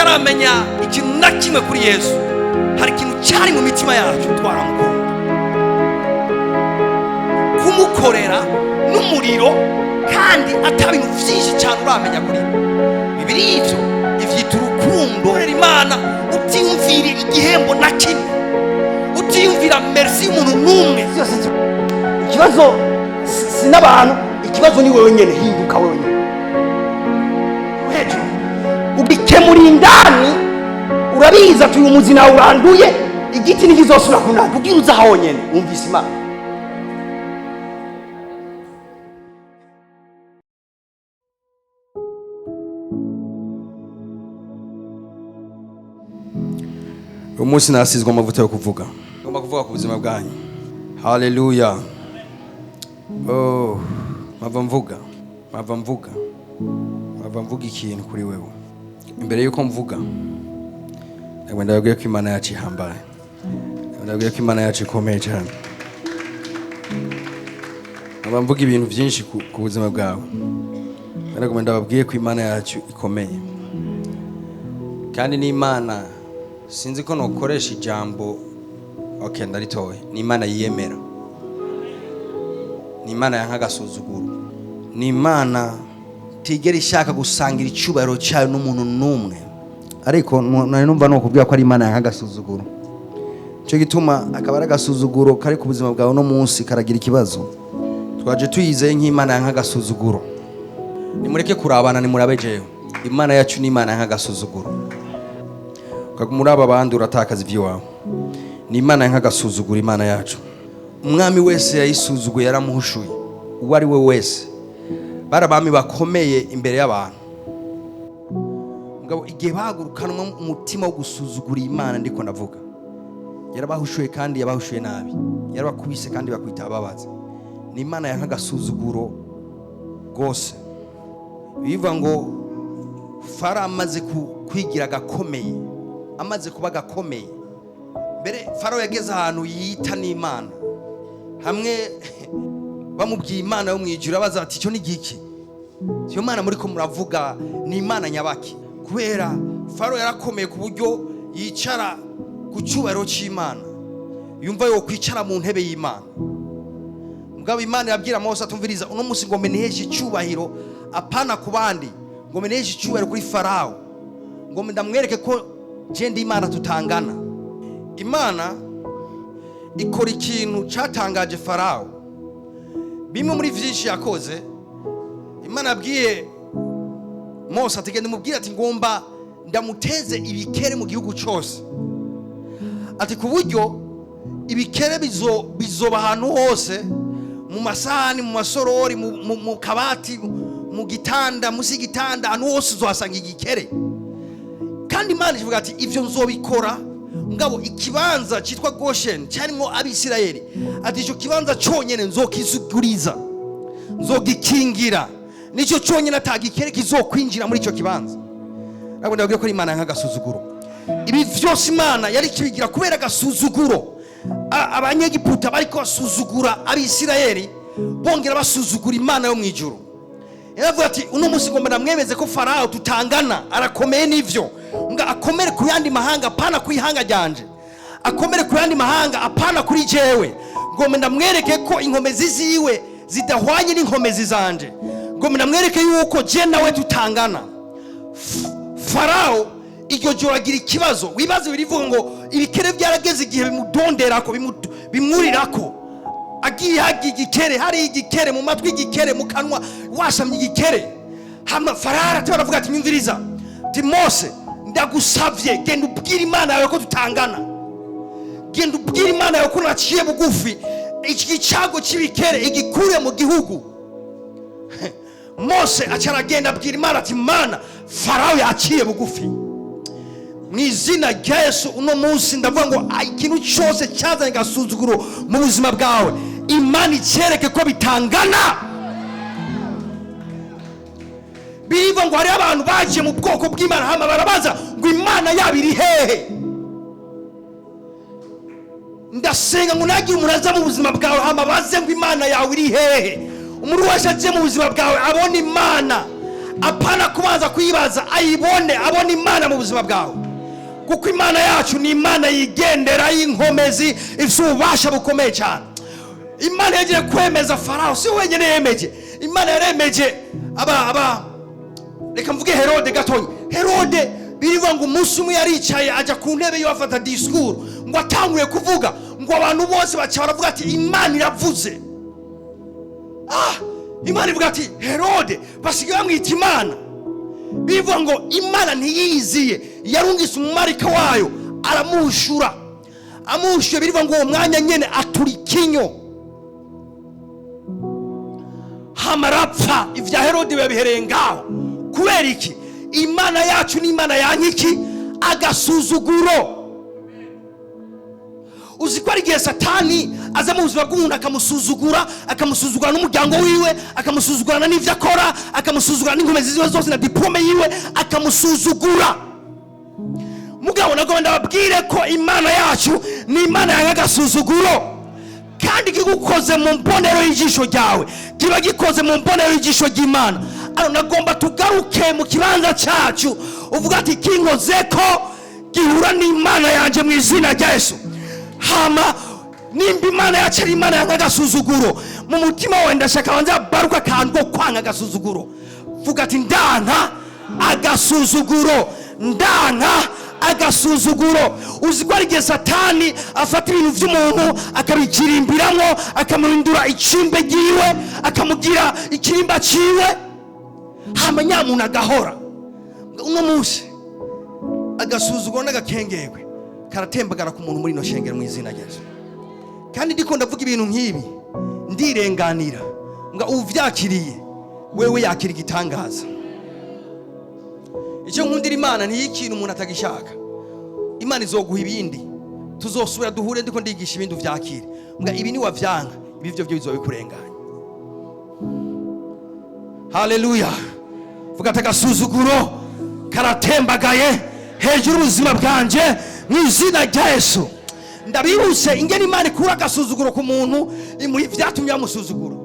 tutaramenya ikintu na kimwe kuri Yesu, hari ikintu cyari mu mitima yacu twaramukunda. Kumukorera n'umuriro kandi atabintu byinshi cyane uramenya kuri Bibiri ivyo ivyita urukundo. Imana utiyumvira igihembo na kimwe, utiyumvira merci y'umuntu n'umwe. Ikibazo sinabantu, ikibazo ni wewe nyene. Hinduka wewe nyene hejuru ubikemura indani. Urabiza ati uyu muzi nawe uranduye, igiti ntikizosubira kunana. Ubwira uza aho nyene wumvise Imana. Umunsi nasizwe amavuta yo kuvuga, ngomba kuvuga ku buzima bwanyu. Haleluya. Mava mvuga ikintu kuri wewe. Imbere yuko mvuga, ndababwiye ko Imana yacu ihambaye, ndababwiye ko Imana yacu ikomeye cyane. Mava mvuga ibintu byinshi ku buzima bwawe, ndababwiye ko Imana yacu ikomeye. Kandi ni Imana, sinzi ko nokoresha ijambo ndaritoye. Ni Imana yiyemera, ni Imana yankagasuzuguro, ni Imana tigera ishaka gusangira icyubahiro cyayo n'umuntu n'umwe. Ariko nari numva no kubwira ko ari Imana yankagasuzuguro. Cyo gituma akaba ari agasuzuguro kari ku buzima bwawe no munsi karagira ikibazo. Twaje tuyizeye nk'Imana yankagasuzuguro. Nimureke kurabana, nimurabe jewe. Imana yacu ni Imana yankagasuzuguro. Muri aba bandi uratakaza iby'iwawe. Ni Imana yankagasuzugura. Imana yacu, umwami wese yayisuzuguye yaramuhushuye. Uwo ari we wese, barabami bakomeye imbere y'abantu. Mugabo igihe bahagurukanwa umutima wo gusuzugura Imana, ndiko ndavuga, yarabahushuye kandi yabahushuye nabi, yarabakubise kandi bakwita ababaza. Ni Imana yankagasuzuguro rwose. Biva ngo Farawo amaze kwigira gakomeye, amaze kuba gakomeye, mbere Farawo yageze ahantu yita n'Imana. Hamwe bamubwiye Imana yo mwijuru, abaza ati cyo ni giki? Cyo Imana muri ko muravuga ni Imana nyabaki? Kubera Farawo yarakomeye ku buryo yicara ku cyubahiro cy'Imana, yumva yo kwicara mu ntebe y'Imana. Mugabo Imana yabwira Mose atumviriza, uno munsi ngo meneheshe icyubahiro apana ku bandi, ngo meneheshe icyubahiro kuri Farawo, ngo ndamwereke ko je ndi Imana tutangana. Imana ikora ikintu cyatangaje Farawo. Bimwe muri vyinshi yakoze, Imana yabwiye Mose ati genda mubwire ati ngomba ndamuteze ibikere mu gihugu cyose. Ati ku buryo ibikere bizoba ahantu hose, mu masahani, mu masorori, mu kabati, mu gitanda, musi gitanda, ahantu hose uzahasanga igikere. Kandi Imana ivuga ati ivyo nzobikora. Ngabo ikibanza cyitwa Goshen cyarimo Abisirayeli, ati ico kibanza cyonyene nzokizuguriza, nzogikingira, nico cyonyene atagikere kizokwinjira muri ico kibanza. Ntabwo ndabwiye ko Imana yankagasuzuguro. Ibi vyose Imana yari kibigira kubera agasuzuguro. Abanyegiputa bariko basuzugura Abisirayeli, bongera basuzugura Imana yo mwijuru. Yaravuga ati uno munsi ngomba namwemeze ko Farawo tutangana, arakomeye n'ivyo. Nga akomere ku yandi mahanga apana ku ihanga ryanje, akomere ku yandi mahanga apana kuri jewe. Ngomba ndamwereke ko inkomezi ziwe zidahwanye n'inkomezi zanje. Ngomba ndamwereke yuko je nawe tutangana. Farawo iryo joro agira ikibazo. Wibaze birivuga ngo ibikere byarageze igihe bimudonderako, bimwurirako. Agiye hagiye igikere, hari igikere mu matwi, igikere mu kanwa, washamye igikere. Hama Farawo ataravuga ati nyumviriza, ati Mose ndagusavye genda ubwira Imana yawe ko tutangana. Genda ubwira Imana yawe ko naciye bugufi, iki gicago cy'ibikere igikure mu gihugu. Mose acaragenda abwira Imana ati Mana, Farawo yaciye bugufi. Mu izina rya Yesu uno munsi ndavuga ngo ikintu cyose cyazanye gasuzuguro mu buzima bwawe, Imana icereke ko bitangana. Biva ngo hari abantu baje mu bwoko bw'Imana, hama barabaza ngo Imana yabo iri hehe. Ndasenga ngo nagira umuraza mu buzima bwawe, hama baze ngo Imana yawe iri hehe. Umuntu wese aje mu buzima bwawe abona Imana, apana kubanza kuyibaza, ayibone, abone Imana mu buzima bwawe, kuko Imana yacu ni Imana yigendera y'inkomezi, ifite ububasha bukomeye cyane. Imana yagiye kwemeza Farawo, si wenyine yemeje, Imana yaremeje reka mvuge Herode gatonya. Herode birivuga ngo umunsi umwe yaricaye ajya ku ntebe yo afata discours, ngo atanguye kuvuga, ngo abantu bose baca baravuga ati Imana iravuze. Imana ivuga ati Herode basigaye bamwita Imana. Bivuga ngo Imana ntiyiziye, yarungise umumarika wayo aramushura, amushuye. Birivuga ngo uwo mwanya nyene atura ikinyo, hamarapfa. Ivya Herode bihereye ngaho. Kubera iki? Imana yacu ni Imana yankiki agasuzuguro. Uzi ko ari igihe Satani aza mu buzima bw'umuntu akamusuzugura, akamusuzugura n'umuryango wiwe, akamusuzugurana n'ivyo akora, akamusuzugura n'inkomezi ziwe zose na diplome yiwe, akamusuzugura. Mugabo nago ndababwire ko Imana yacu ni Imana y'agasuzuguro, kandi kigukoze mu mbonero y'ijisho ryawe kiba gikoze mu mbonero y'ijisho ry'Imana. Nagomba tugaruke mu kibanza cyacu, uvuga ati kinkoze ko gihura n'Imana yanje mu izina rya Yesu. Hama nimba Imana yacu ari Imana y'agasuzuguro, mu mutima wawe ndashaka banza baruka akantu ko kwanga agasuzuguro. Vuga ati ndanka agasuzuguro, ndanka agasuzuguro. Uzi ko ari igihe Satani afata ibintu by'umuntu akabikirimbiramwo, akamurindura icimbe giwe, akamugira ikirimba ciwe, hama nyamuntu agahora. Uno munsi agasuzuguro n'agakengerwe karatembagara ku muntu muri no shengero mu izina rya Yesu. Kandi ndiko ndavuga ibintu nk'ibi ndirenganira, nga uvyakiriye wewe yakira igitangaza. Icyo nkundira Imana ni ikintu umuntu atagishaka. Imana izoguha ibindi, tuzosubira duhure ndiko ndigisha ibindi uvyakire. Nga ibi ni wavyanga, ibi byo bizobikurenganya. Haleluya. Vuga ati agasuzuguro karatembagaye hejuru ubuzima bwanje mu izina rya Yesu. Ndabibuse ingene Imana ikura agasuzuguro ku muntu imuha ivyatumye amusuzugura.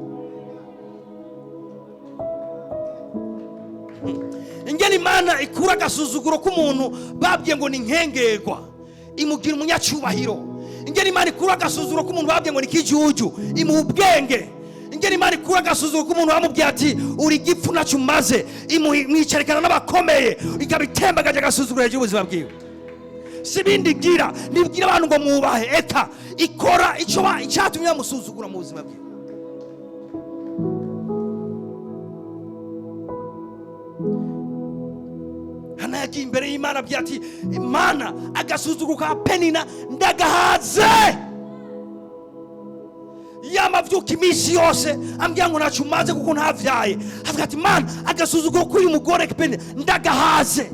Ingene Imana ikura agasuzuguro ku muntu babwiye ngo ni nkengerwa, imugira umunyacubahiro. Ingene Imana ikura agasuzuguro ku muntu babwiye ngo ni kijuju, imuha ubwenge. Ingene Imana ikura agasuzuguro ku muntu bamubwiye ati uri gipfu nacu maze, imwicarekana n'abakomeye, ikabitembagaje agasuzuguro hejuru ubuzima bwiwe. Sibindi gira nibwira abantu ngo mwubahe, eka ikora icyatumye amusuzugura mu buzima bwiwe. Hana yagiye imbere y'Imana abyira ati Imana agasuzuguro ka Penina ndagahaze. Yamavyuka iminsi yose ambwira ngo nacu maze kuko ntavyaye. Avuga ati Imana agasuzuguro k'uyu mugore Penina ndagahaze.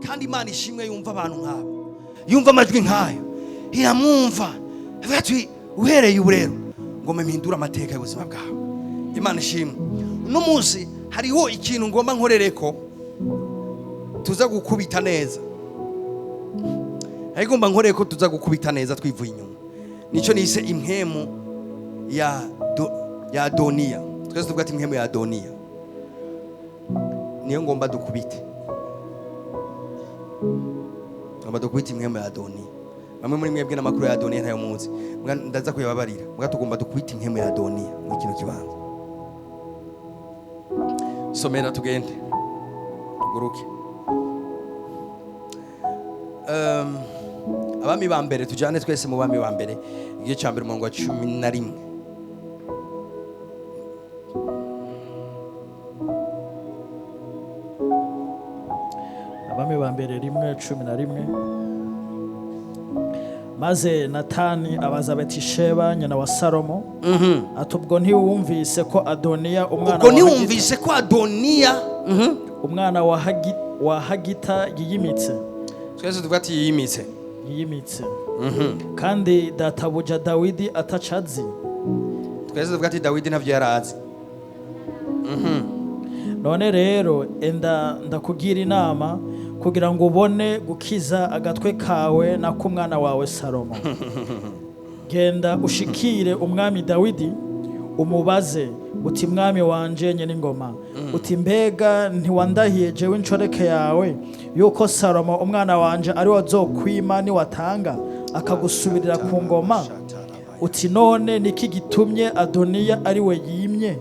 Kandi Imana ishimwe yumva abantu nk'abo, yumva amajwi nk'ayo, iramwumva. Avuga ati uhereye ubu rero ngomba mpindura amateka y'ubuzima bwawe. Imana ishimwe. Uno munsi hariho ikintu ngomba nkorereko tuza gukubita neza. Ariko ngomba nkorereko tuza gukubita neza twivuye inyuma. Nico nise impemu ya Adoniya. Twese tuvuga ati impemu ya Adoniya niyo ngomba dukubite. Ngomba dukubite impemu ya Adoniya. Bamwe muri mwebwe n'amakuru ya Adoniya ntayo munsi, ndaza kuyababarira. Muga tugomba dukubite impemu ya Adoniya mu kino kibanza. Somera tugende tuguruke. Abami ba mbere, tujane twese mu bami ba mbere igihe cya mbere umurongo wa 11. Abami ba mbere 1:11. Maze Natani abaza Betisheba nyina wa Salomo, ati ubwo ntiwumvise ko Adoniya umwana wa Hagita yiyimitse? Twese tuvuga ati yiyimitse. Kandi databuja Dawidi atacazi. Twese tuvuga ati Dawidi ntavyo yarazi. None rero enda ndakugira inama kugira ngo ubone gukiza agatwe kawe na kumwana wawe Salomo. Genda ushikire umwami Dawidi umubaze uti mwami wanje nyene ingoma uti mbega ntiwandahiye jewe inshoreke yawe yuko Salomo umwana wanje ari wazokwima ni watanga akagusubirira ku ngoma uti none niki gitumye Adoniya ari we yimye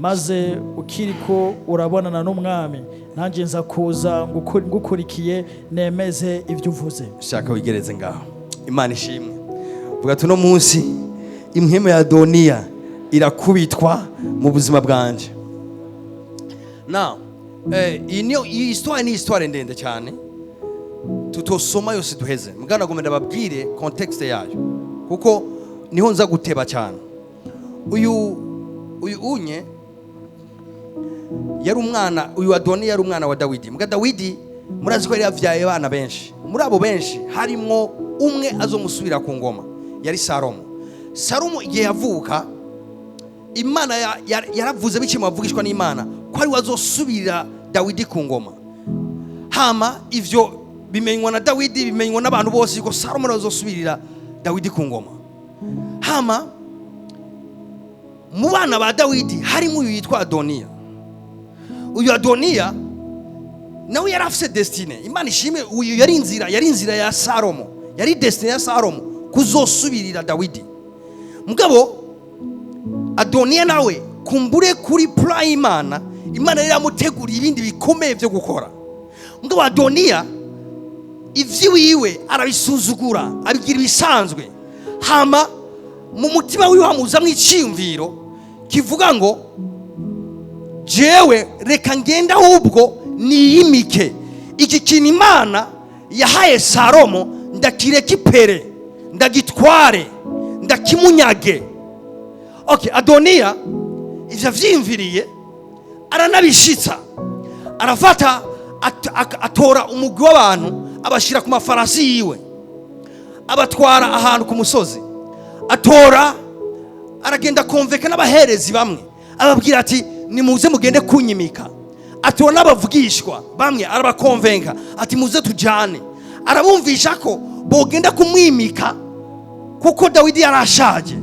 maze ukiriko urabonana n'umwami nanjye nza kuza ngukurikiye nemeze ibyo uvuze. Shaka wigereze ngaho. Imana ishimwe. Vuga tuno munsi impwemu ya Adoniya irakubitwa mu buzima bwanje. Now, iyi histoire ni histoire ndende cyane. Tutosoma yose duheze. Mugana gomenda babwire context yayo. Kuko niho nza guteba cyane. Uyu unye yari umwana, uyu Adoniya yari umwana wa Dawidi. Muga Dawidi murazi ko yari yavyaye abana benshi. Muri abo benshi harimo umwe azomusubira ku ngoma, yari Salomo. Salomo igihe yavuka, Imana yaravuze biki mavugishwa n'Imana ko ari wazosubira Dawidi ku ngoma. Hama ivyo bimenywa na Dawidi, bimenywa n'abantu bose ko Salomo azosubirira Dawidi ku ngoma. Hama mu bana ba Dawidi harimo uyu yitwa Adoniya. Uyu Adoniya nawe yari afise destine. Imana ishimwe, uyu yari inzira ya Salomo, yari destine ya Salomo kuzosubirira Dawidi. Mugabo Adoniya nawe kumbure kuri plan Imana yari yamuteguriye ibindi bikomeye byo gukora. Mugabo Adoniya ivyiwiwe arabisuzugura, abigira ibisanzwe. Hama mu mutima wiwe hamuzamwe iciyumviro kivuga ngo jewe reka ngenda ahubwo niyimike iki kintu Imana yahaye Salomo ndakireka ipere, ndagitware, ndakimunyage. Okay, Adoniya ivyo vyimviriye aranabishitsa, arafata atora umugwi w'abantu abashira ku mafarasi yiwe, abatwara ahantu ku musozi, atora aragenda konveka n'abaherezi bamwe, ababwira ati nimuze mugende kunyimika. Atora n'abavugishwa bamwe arabakonvenka ati muze tujane, arabumvisha ko bogenda kumwimika kuko Dawidi yarashaje.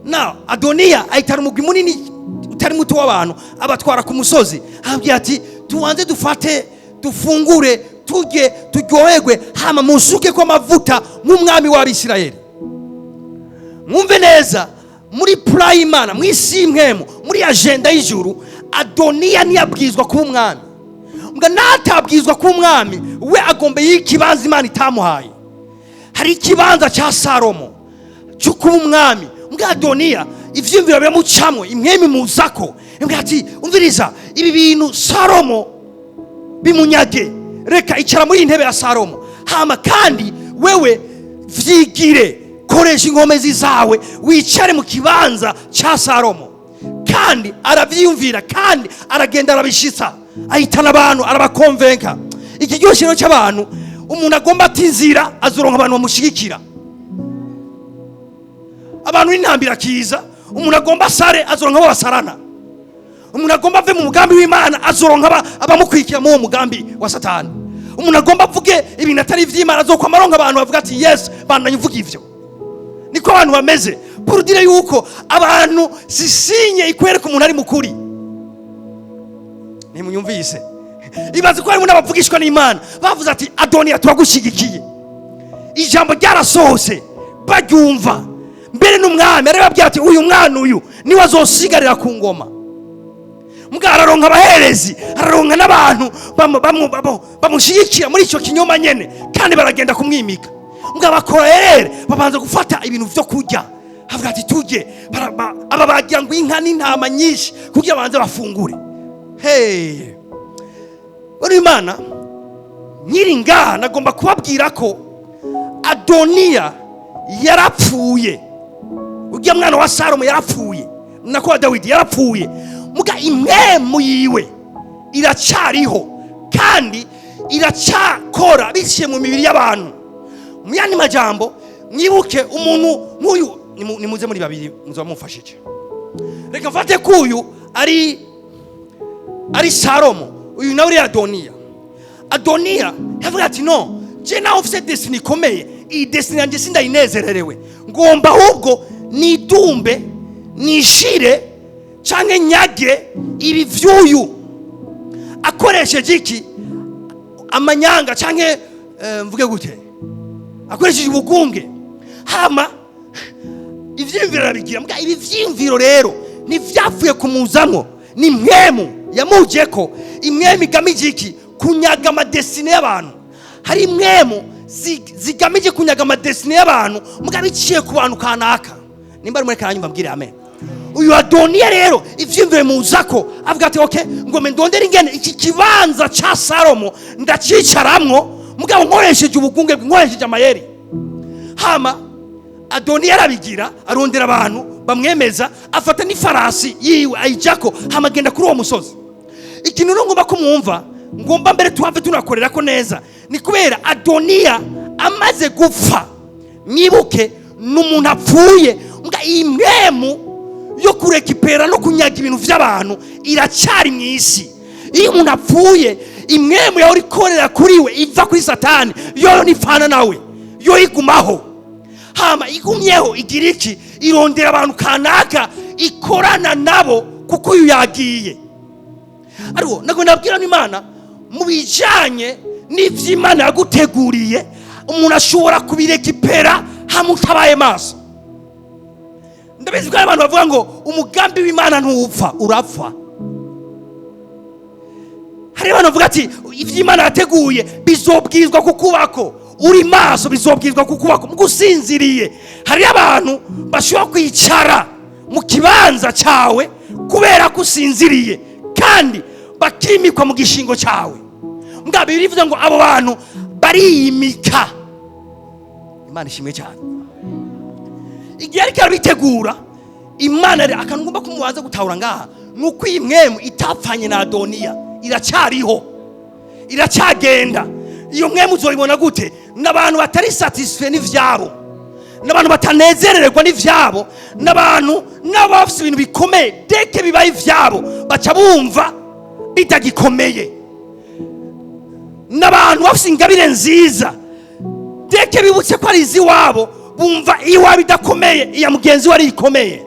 Now Adoniya ahitara umugwi munini utari muto w'abantu abatwara ku musozi, ababwira ati tuwanze dufate dufungure turye turyoherwe, hama musuke ko amavuta nk'umwami w'Abisirayeli. Mwumve neza, muri plan Imana, mw'isi impwemu, muri agenda y'ijuru, Adoniya ntiyabwizwa kuba umwami. Mbwa natabwizwa kuba umwami, we agombe y'ikibanza Imana itamuhaye. Hari ikibanza cha Salomo cyo kuba umwami. Mbwa Adoniya ivyimviro biramucamwe, impwemu imuzako, mbwa ati umviriza ibi bintu Salomo bimunyage, reka icara muri intebe ya Salomo. Hama kandi wewe vyigire, koresha inkomezi zawe wicare mu kibanza cha Salomo. Kandi aravyiyumvira, kandi aragenda arabishitsa, ahitana abantu arabakonvenka. Iki gyoshero cy'abantu umuntu agomba atinzira azoronka abantu bamushigikira. Abantu n'intambira kiza, umuntu agomba sare azoronka abo basarana. Umuntu agomba ave mu mugambi w'Imana azoronka abamukwikira mu mugambi wa Satani. Umuntu agomba avuge ibintu atari ivy'Imana azokwa maronka abantu bavuga ati yes bandanye uvuga ivyo. Niko abantu bameze. Purudire yuko abantu sisinye ikwereka umuntu ari mukuri. Nimunyumvise. Ibaze ko harimo n'abavugishwa n'Imana bavuze ati Adoniya turagushigikiye. Ijambo ryarasohose baryumva. Mbere n'umwami arababwira ati uyu mwana uyu ni wazosigarira ku ngoma. Mbwa araronka abaherezi, araronka n'abantu bamushigikira muri ico kinyoma nyene, kandi baragenda kumwimika. Mbwa bakora babanza gufata ibintu vyo kurya, havuga ati tujye, aba bagira ngo inka n'intama nyinshi kugira banze bafungure. Hey, uri Imana nyiri ngaha nagomba kubabwira ko Adoniya yarapfuye. Ugiye mwana wa Salomo yarapfuye, nako Dawidi yarapfuye. Muga impwemu yiwe iracariho kandi iracakora biciye mu mibiri y'abantu. Mu yandi majambo mwibuke umuntu nk'uyu, nimuze muri babiri muzamufashije. Reka mfate kuyu ari Salomo, uyu nawe ari Adoniya. Adoniya yavuga ati no, je nawe ufite destiny ikomeye, iyi destiny yanjye sindayinezererewe, ngomba ahubwo nidumbe nishire canke nyage ibi vyuyu akoresheje iki amanyanga canke mvuge gute akoresheje ubugunge hama ivyimviro arabigira mbwa ibi vyimviro rero ni vyapfuye kumuzamwo ni mwemu yamujeko imwemu igamije iki kunyaga amadesine y'abantu hari imwemu zigamije kunyaga amadesine y'abantu mbwa biciye ku bantu kanaka nimba ari muri karanyumva mbwire amen uyu Adoniya rero ivyimviro muzako avuga ati okay ngome ndondera ingene iki kibanza ca Salomo ndacicaramwo mugabo nkoresheje ubugunge nkoresheje amayeri hama Adoniya arabigira arondera abantu bamwemeza afata n'ifarasi yiwe ayijako hama agenda kuri uwo musozi ikintu ngomba kumwumva ngomba mbere tuhave tunakorera ko neza ni kubera Adoniya amaze gupfa mwibuke n'umuntu apfuye mbwa imwemu yo kurekipera no kunyaga ibintu vy'abantu iracari mw'isi iyo umuntu apfuye imwemu yawe urikorera kuri we iva kuri Satani yo nipfana nawe yo igumaho hama igumyeho igira iki irondera abantu kanaka ikorana nabo kuko uyu yagiye ariko nako nabwira n'Imana mu bijanye n'ivy'Imana yaguteguriye umuntu ashobora kubirekipera hamutabaye maso ndabizi ko abantu bavuga ngo umugambi w'Imana ntupfa urapfa hari abantu bavuga ati ivy'Imana yateguye bizobwizwa kukubako uri maso bizobwizwa kukubako mugusinziriye hari abantu bashobora kwicara mu kibanza cawe kubera kusinziriye kandi bakimikwa mu gishingo cawe mbwa Bibiliya ivuga ngo abo bantu bariyimika Imana ishimwe cyane igihe ariko arabitegura Imana rero akantu ngomba kumubaza gutahura ngaha nuko iyi mwemu itapfanye na Adoniya iracariho iracagenda iyo mwemu uzoyibona gute n'abantu batari satisfait n'ivyabo n'abantu batanezererwa n'ivyabo n'abantu n'abafite ibintu bikomeye deke bibaye ivyabo baca bumva bitagikomeye n'abantu bafite ingabire nziza deke bibutse ko ari iziwabo bumva iwabo idakomeye iya mugenzi we ari ikomeye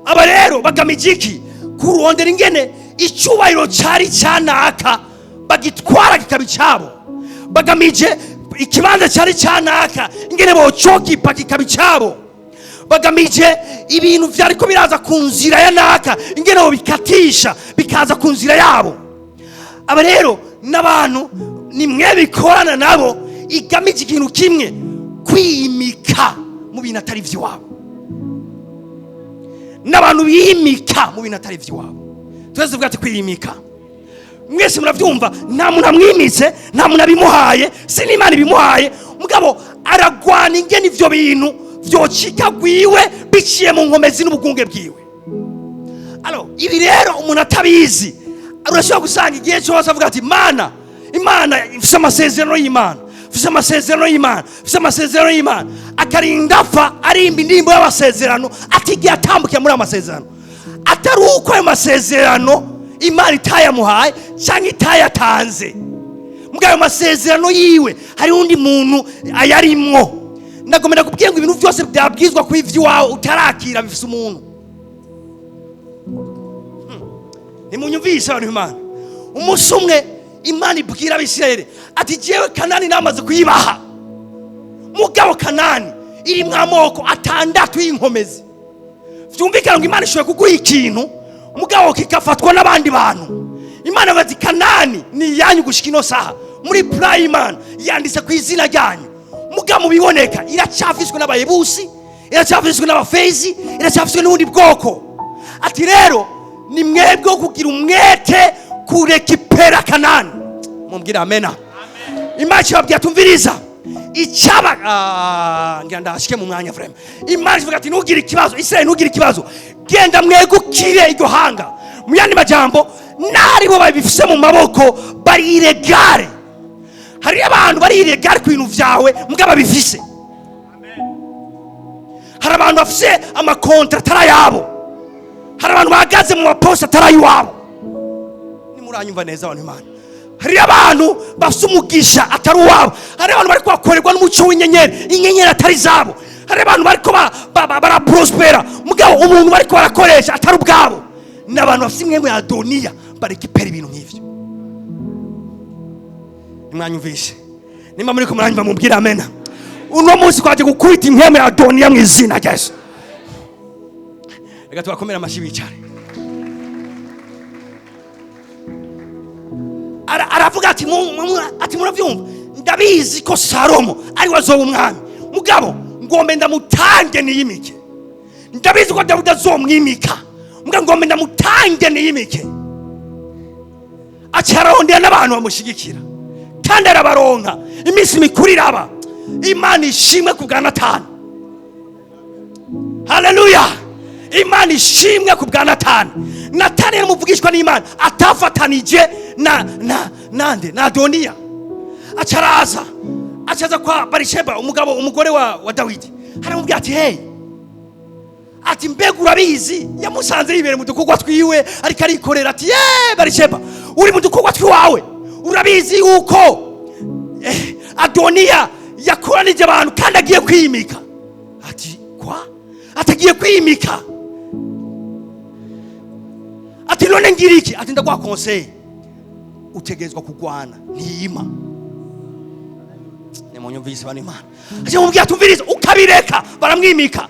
aba rero bagamije iki kurondera ingene icyubahiro cari cyanaka bagitwara kikaba icyabo bagamije ikibanza cari cyanaka ingene bocokipa kikaba icyabo bagamije ibintu vyariko biraza ku nzira ya naka ingene bobikatisha bikaza ku nzira yabo aba rero n'abantu nimwe bikorana nabo igamije ikintu kimwe kwimika mu bintu atari vy'iwabo n'abantu bimika mu bintu atari vy'iwabo twese tuvuga ati kwimika mwese muravyumva nta muntu amwimitse nta muntu abimuhaye si n'Imana ibimuhaye mugabo aragwana ingene ivyo bintu vyocika gwiwe biciye mu nkomezi n'ubugunge bwiwe alors ibi rero umuntu atabizi urashobora gusanga igihe cyose avuga ati Imana ifise amasezerano y'Imana ifise amasezerano y'Imana ifise amasezerano y'Imana akarinda apfa arimba indirimbo y'amasezerano atigiye atambukiye muri amasezerano atari uko ayo masezerano Imana itayamuhaye cyangwa itayatanze mbwa ayo masezerano yiwe hari undi muntu ayarimwo ndagomera kubwiye ngo ibintu byose byabwizwa ku ivy'iwawe utarakira bifise umuntu nimunyumvisha abantu Imana umunsi umwe Imana ibwira Abisirayeli ati jewe Kanani namaze kuyibaha mugabo Kanani iri mwamoko atandatu y'inkomezi vyumvikana ngo Imana ishoboye kuguha ikintu mugabo kikafatwa n'abandi bantu Imana bati Kanani ni yanyu gushika ino saha muri Imana yanditse ku izina ryanyu mugabo biboneka iracafishwe n'abayebusi iracafishwe n'abafezi iracafishwe n'ubundi bwoko ati rero ni mwebwe kugira umwete kurekipera Kanani mumbwira amena Imana ibabwira tumviriza icyaba ngira ndashike mu mwanya frame Imana ivuga ati ntugire ikibazo Israel ntugire ikibazo genda mwegukire iryo hanga mu yandi majambo nari bo babifise mu maboko bari iregare hari abantu bari iregare ku bintu vyawe mugabo babifise hari abantu bafise amakontra atarayabo hari abantu bahagaze mu maposta atarayiwabo nimuranyumva neza abantu Imana hari abantu bafise umugisha atari uwabo hari abantu bari kwakorerwa n'umuco w'inyenyeri inyenyeri atari zabo hari abantu bariko baraprospera mugabo umuntu bariko barakoresha atari ubwabo n'abantu bafite imwe ya Adoniya barekipera ibintu nk'ivyo. Nimwanyumvishe nimba muri ko muranyumva mubwira amena. Uno munsi kwaje gukubita imwe ya Adoniya mu izina rya Yesu. Reka tubakomera amashi bicare. Aravuga ati muravyumva ndabizi ko Salomo ari wazoba umwami mugabo ngombe ndamutange niyimike. Ndabizi ko Dawidi azomwimika mugabo ngombe ndamutange niyimike. Acarondera n'abantu bamushigikira kandi arabaronka. Iminsi mikuru iraba. Imana ishimwe ku bwa Natani. Haleluya. Imana ishimwe ku bwa Natani. Natani yamuvugishwa n'Imana atafatanije na Adoniya. Acaza kwa Barisheba umugore wa Dawidi. Haramubwira ati hey, ati mbega urabizi yamusanze yibere mu dukogwa twiwe ariko arikorera. Ati Barisheba uri mu dukogwa twiwawe urabizi yuko Adoniya yakoranije abantu kandi agiye kwimika. Ati kwa atagiye kwimika. Ati none ngira iki? Ati ndagwa conseil utegezwa kugwana ntiyima. Nemonyumvise bani Imana. Aje mubwira tumviriza ukabireka baramwimika.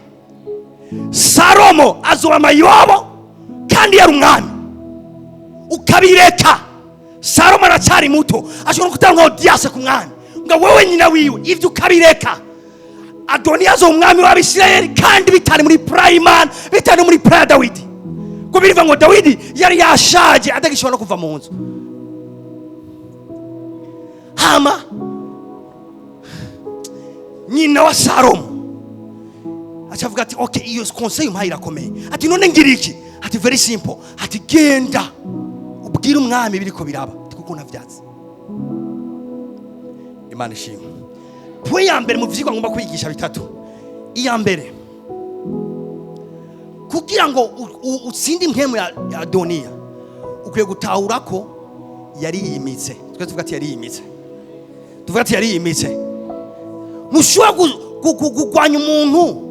Salomo azoba mayobo kandi yari umwami. Ukabireka Salomo aracari muto ashobora kutanga audience ku mwami nga wewe nyina wiwe ivyo ukabireka. Adoniya azoba umwami w'Abisirayeli kandi bitari muri Prime bitari muri Pra Dawidi. Kubiriva ngo Dawidi yari yashaje adagishobora kuva mu nzu. Hama nyina wa Salomo achavuga ati okay iyo conseil umpaye irakomeye. Ati none ngira iki? Ati very simple. Ati genda ubwira umwami biriko biraba kuko navyazi. Imana ishimwe. Pwe ya mbere mu vyigwa ngomba kwigisha bitatu. Iya mbere kugira ngo utsinde impemu ya Adoniya ukwiye gutahura ko yari yimitse. Twe tuvuga ati yari yimitse. Tuvuga ati yari yimitse. Mushobora kugwanya umuntu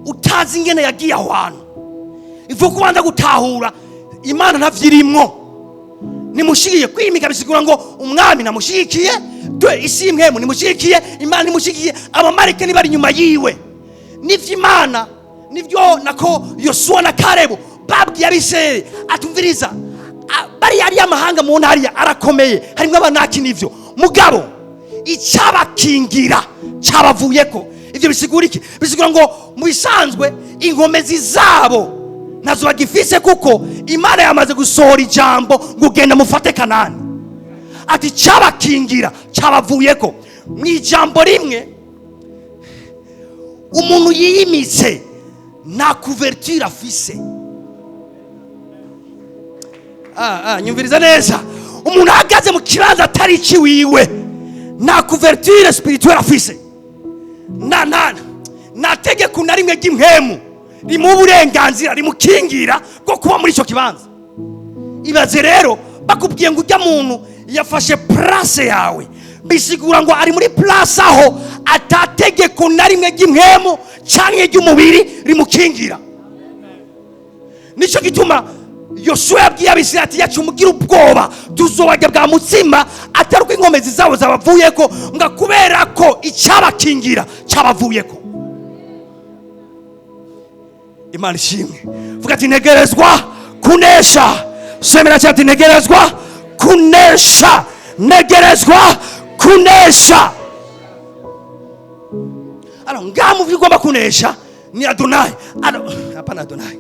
utazi ingene yagiye aho hantu. Ivuga kubanza gutahura Imana ntavyirimwo. Nimushigiye kwimika bisigura ngo umwami namushigikiye dwe isi impemu nimushigikiye Imana nimushigikiye abamarike ni bari nyuma yiwe. Nivyo Imana nivyo nako Yosuwa na Kalebu babwiye Abisirayeli atumviriza bari yari amahanga mu ntariya arakomeye harimwe abanaki nivyo mugabo icabakingira cabavuyeko. Ivyo bisigura iki? Bisigura ngo mu bisanzwe inkomezi zabo nazo bagifise kuko Imana yamaze gusohora ijambo ngo genda mufate Kanani. Ati cabakingira cabavuyeko. Mu ijambo rimwe umuntu yiyimitse na couverture afise. Nyumviriza neza. Umuntu ahagaze mu kibanza atari ciwiwe na couverture spirituelle afise. Na tegeko na rimwe ry'impemu rimu uburenganzira rimukingira bwo kuba muri ico kibanza. Ibaze rero bakubwiye ngo ujya muntu yafashe place yawe bisigura ngo ari muri place aho atategeko na rimwe ry'impemu canke ry'umubiri rimukingira. Nico gituma Yosuwa yabwiye Abisirayeli ati yacumugira ubwoba tuzobajya bwa mutsima atari uko inkomezi zabo zabavuyeko nga kubera ko icabakingira cabavuyeko. Imana ishimwe. Vuga ati negerezwa kunesha. Semera cyati negerezwa kunesha. Negerezwa kunesha. Alo ngamu vigomba kunesha ni Adonai. Hapana Adonai.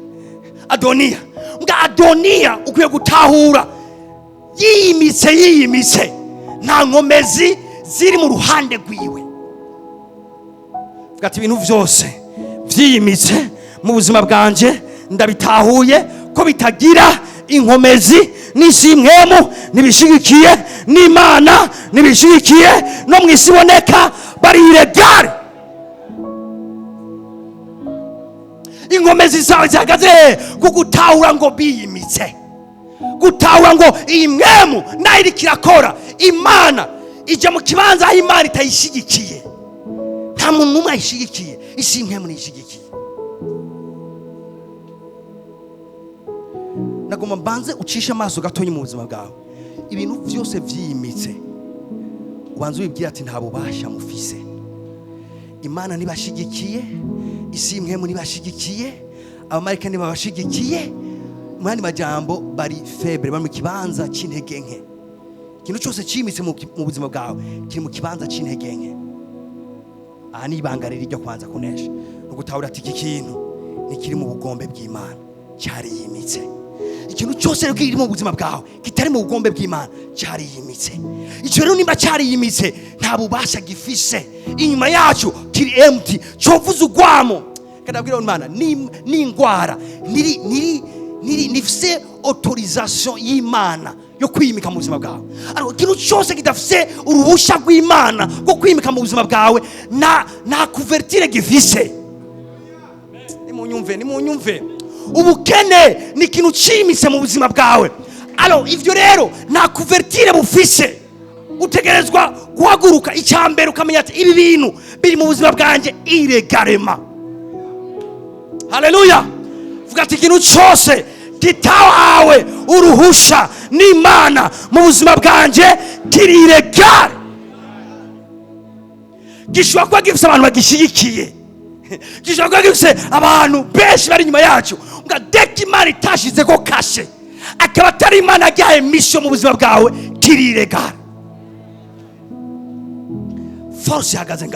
Adoniya. Nga Adoniya ukwiye gutahura yiyimitse nta nkomezi ziri mu ruhande rwiwe. Vuga ati ibintu vyose vyiyimitse mu buzima bwanje ndabitahuye ko bitagira inkomezi n'isi impemu nibishigikiye n'Imana nibishigikiye no mwisi boneka bari iregare. Inkomezi zawe zihagaze kugutahura ngo biyimitse. Gutahura ngo iyi mpemu nayo iriko irakora. Imana ije mu kibanza aho Imana itayishigikiye nta muntu n'umwe ayishigikiye, isi impwemu niyishigikiye. Nagomba mbanze ucishe amaso gatonya mu buzima bwawe, ibintu byose vyimitse ubanze ubibwira ati nta bubasha mufise. Imana nibashigikiye, isi impwemu nibashigikiye, abamarayika nibabashigikiye, mu yandi majambo bari faible, bari mu kibanza c'intege nke. Ikintu cyose cimitse mu buzima bwawe kiri mu kibanza c'intege nke. Aha ni ibanga ryo kwanza kunesha, ugutahura ati iki kintu nikiri mu bugombe bw'Imana, cyari yimitse. Ikintu cyose rero kiri mu buzima bwawe kitari mu bugombe bw'Imana cyari yimitse. Icyo rero nimba cyari yimitse nta bubasha gifise, inyuma yacu kiri empty, covuze ugwamo. Kadabwira Imana ni ingwara nifise autorisation y'Imana yo kwimika mu buzima bwawe. Ariko ikintu cyose kidafise uruhusha rw'Imana rwo kwimika mu buzima bwawe na couverture gifise. Nimunyumve ubukene ni ikintu cimise mu buzima bwawe. Alors ivyo rero nta couverture bufise, utegerezwa guhaguruka icyambere ukamenya ati ibi bintu biri mu buzima bwanje iregarema. Haleluya. Vuga ati ikintu cyose kitawawe uruhusha n'Imana mu buzima bwanje kiriregare. Gishobora kuba gifise abantu bagishigikiye, gishobora kuba gifise abantu benshi bari inyuma yacu, nga deki Imana itashize ko kashe akaba atari Imana yagihaye mission mu buzima bwawe kiriregare. Force yahagaze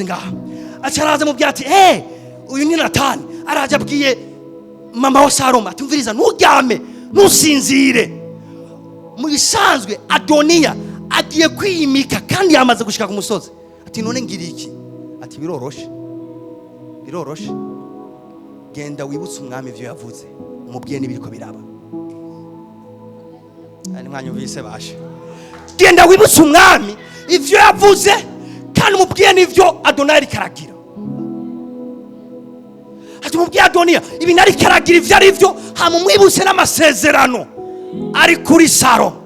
ngaha, acaraza mu byati, uyu ni Natani araje abwiye mama wa Salomo ati umviriza, nturyame ntusinzire. Mu bisanzwe Adoniya agiye kwimika kandi yamaze gushika ku musozi. Ati none ngira iki? Ati biroroshe, genda wibutse umwami ivyo yavuze, umubwiye n'ibiriko biraba. Ani mwanyumvise bashe, genda wibutse umwami ivyo yavuze kandi umubwiye n'ivyo Adoniya ari karagira. Ati mubwiye Adoniya ibi nari karagira ivyo ari vyo, hamumwibutse n'amasezerano ari kuri Salomo.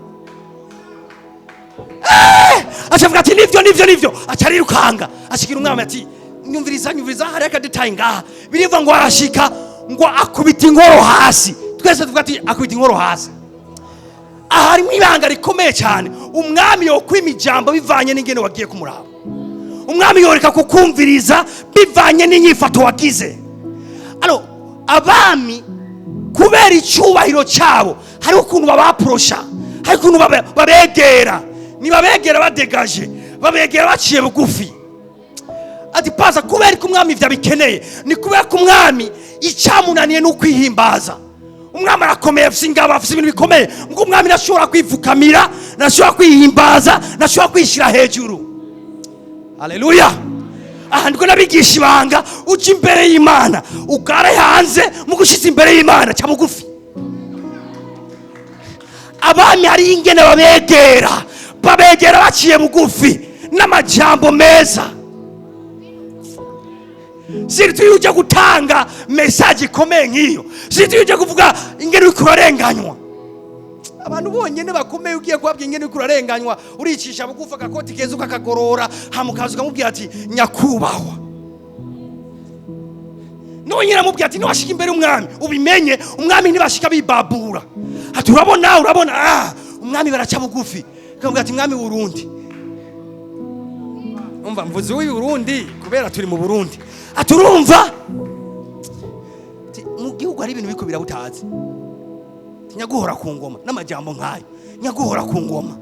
Achavuga ati nivyo, acarirukanga ashikira umwami ati nyumviriza hari akadetaye ngaha birivuga ngo arashika ngo akubita inkoro hasi. Twese tuvuga ati akubita inkoro hasi. Ahari mwibanga rikomeye cyane, umwami yo kwima ijambo bivanye n'ingene wagiye kumuraba. Umwami yoreka kukumviriza bivanye n'inyifato wagize. Alo abami kubera icyubahiro cyabo hari ukuntu babaprosha, hari ukuntu babegera, nibabegera badegaje, babegera baciye bugufi. Ati paza kubera ko umwami ivyo bikeneye, ni kubera ko umwami icyamunaniye no kwihimbaza. Umwami arakomeye, afise ingabo, afise ibintu bikomeye, ngo umwami nashobora kwivukamira, nashobora kwihimbaza, nashobora kwishira hejuru. Haleluya. Aha ndiko nabigisha ibanga, uca imbere y'Imana ugare hanze mu gushitsa imbere y'Imana cya bugufi. Abami hari ingene babegera baciye bugufi n'amajambo meza. Sirtu yuje gutanga message ikomeye nk'iyo, sirtu yuje kuvuga ingene uri kurarenganywa. Abantu bonyene bakomeye ugiye kubabwira ingene uri kurarenganywa, uricisha bugufi agakoti keza ukakagorora, hamukaza ukamubwira ati nyakubahwa. Nonyera mubwira ati niwashika imbere umwami ubimenye, umwami ntibashika bibabura. Ati urabona umwami baraca bugufi. Kamubwira ati mwami Burundi, umva mvuze w'i Burundi kubera turi mu Burundi. Ati urumva mu gihugu hari ibintu biko birabutazi, nyaguhora ku ngoma n'amajambo nkayo, nyaguhora ku ngoma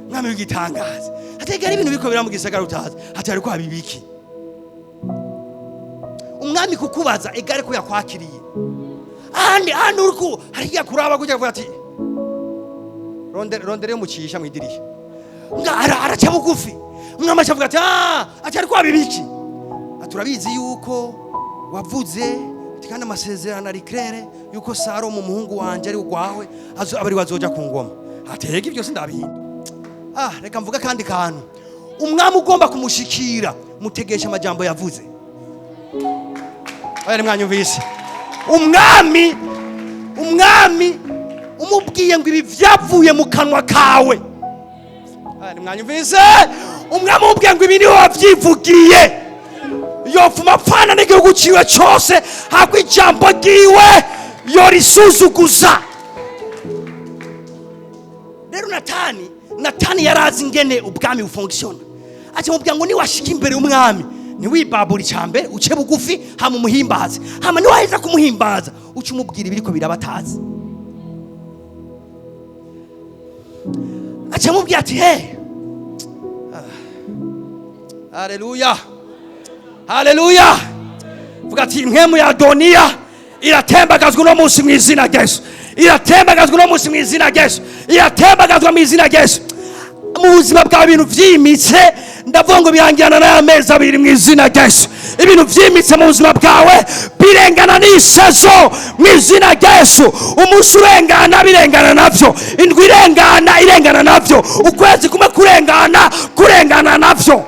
mwami w'igitangaza. Ategera ibintu biko biramugisagara utazi, ati ariko habibiki umwami kukubaza egare ko yakwakiriye. Andi uriko hariya kuraba kujya kuvuga ati rondere mucisha mwidirisha nga araca bugufi. Umwami acavuga ati ati ariko habibiki. Aturabizi yuko wavuze kandi amasezerano ari claire yuko Salomo umuhungu wanje ari ugwawe abari wazoja ku ngoma. Atega ibyo sindabihinda. Reka mvuga kandi kantu, umwami ugomba kumushikira mutegesha amajambo yavuze. Ari mwanyumvise, umwami umubwiye ngo ibi vyavuye mu kanwa kawe. Ari mwanyumvise, umwami umubwiye ngo ibi niwe wabyivugiye yofuma apfana n'igihugu ciwe cose hako ijambo ryiwe yorisuzuguza. Rero Natani yarazi ingene ubwami bufunkisiona, acamubwira ngo niwashika imbere y'umwami ntiwibabura icambere uce bugufi hama umuhimbaze, hama niwaheza kumuhimbaza uce umubwira ibiriko birabatazi. Acamubwira ati haleluya haleluya, vuga ati impwemu ya Adoniya iratembagazwa uno munsi mu izina rya Yesu, iratembagazwa uno munsi mu izina rya Yesu, iratembagazwa mu izina rya Yesu. Mu buzima bwa ibintu vyimitse ndavuga ngo birangirana n'aya mezi abiri mu izina rya Yesu. Ibintu vyimitse mu buzima bwawe birengana n'isezo mu izina rya Yesu. Umunsi urengana birengana navyo, indwi irengana navyo, ukwezi kumwe kurengana navyo.